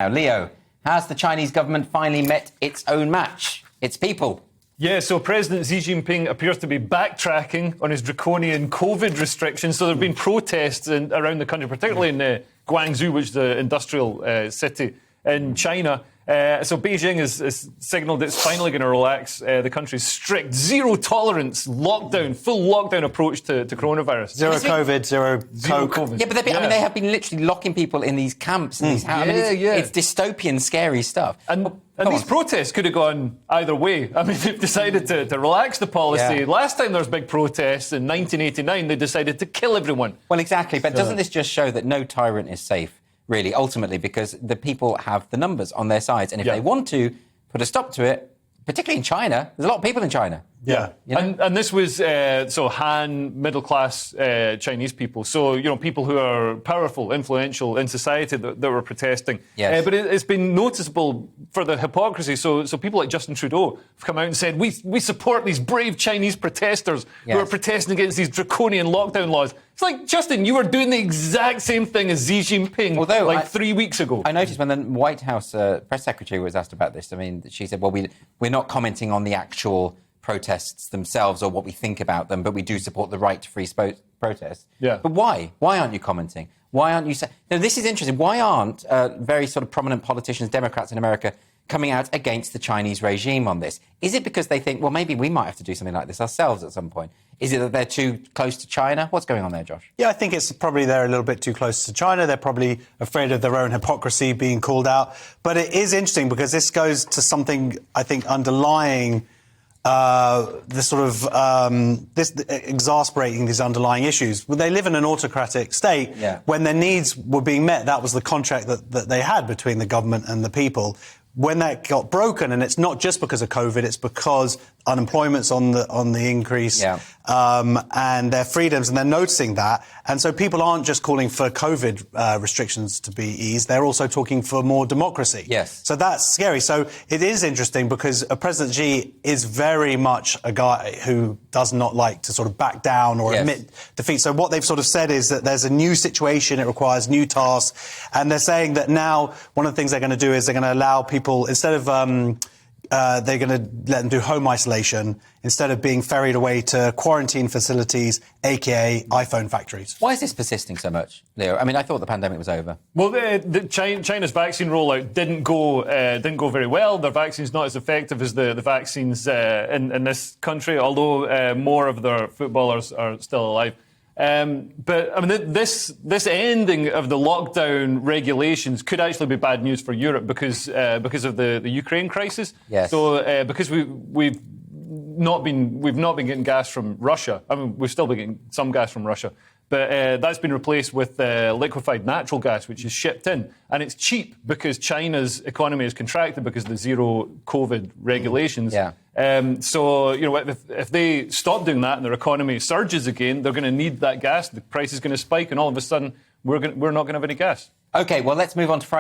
Now, Leo, has the Chinese government finally met its own match, its people? Yeah, so President Xi Jinping appears to be backtracking on his draconian COVID restrictions. So there have been protests around the country, particularly in Guangzhou, which is the industrial city in China. So Beijing has signalled it's finally going to relax the country's strict zero-tolerance lockdown, full lockdown approach to coronavirus. Zero COVID, zero COVID. Yeah, but they have been literally locking people in these camps and these houses. It's dystopian, scary stuff. And these protests could have gone either way. I mean, they've decided to relax the policy. Yeah. Last time there was big protests in 1989, they decided to kill everyone. Well, exactly. But doesn't this just show that no tyrant is safe, really, ultimately, because the people have the numbers on their sides. And if they want to put a stop to it, particularly in China, there's a lot of people in China. Yeah. You know? And this was, so Han, middle-class Chinese people. So, you know, people who are powerful, influential in society that were protesting. Yes. But it's been noticeable for the hypocrisy. So people like Justin Trudeau have come out and said, we support these brave Chinese protesters who are protesting against these draconian lockdown laws. It's like, Justin, you were doing the exact same thing as Xi Jinping 3 weeks ago. I noticed when the White House press secretary was asked about this, I mean, she said, well, we're not commenting on the actual protests themselves or what we think about them, but we do support the right to free protest. Yeah. But why? Why aren't you commenting? Why aren't you saying... Now, this is interesting. Why aren't very sort of prominent politicians, Democrats in America, coming out against the Chinese regime on this? Is it because they think, well, maybe we might have to do something like this ourselves at some point? Is it that they're too close to China? What's going on there, Josh? Yeah, I think it's probably they're a little bit too close to China. They're probably afraid of their own hypocrisy being called out. But it is interesting because this goes to something, I think, underlying this exasperating these underlying issues. When they live in an autocratic state, when their needs were being met, that was the contract that they had between the government and the people. When that got broken, and it's not just because of COVID, it's because unemployment's on the increase, and their freedoms, and they're noticing that. And so people aren't just calling for COVID restrictions to be eased, they're also talking for more democracy. Yes. So that's scary. So it is interesting because President Xi is very much a guy who does not like to sort of back down or admit defeat. So what they've sort of said is that there's a new situation, it requires new tasks, and they're saying that now one of the things they're going to do is they're going to allow people, instead of they're going to let them do home isolation instead of being ferried away to quarantine facilities, a.k.a. iPhone factories. Why is this persisting so much, Leo? I mean, I thought the pandemic was over. Well, China's vaccine rollout didn't go very well. Their vaccine's not as effective as the vaccines in this country, although more of their footballers are still alive. But I mean, this ending of the lockdown regulations could actually be bad news for Europe because of the Ukraine crisis. Yes. So because we've not been getting gas from Russia. I mean, we've still been getting some gas from Russia, but that's been replaced with liquefied natural gas, which is shipped in, and it's cheap because China's economy is contracted because of the zero COVID regulations. So, you know, if they stop doing that and their economy surges again, they're going to need that gas. The price is going to spike, and all of a sudden, we're not going to have any gas. OK, well, let's move on to Friday.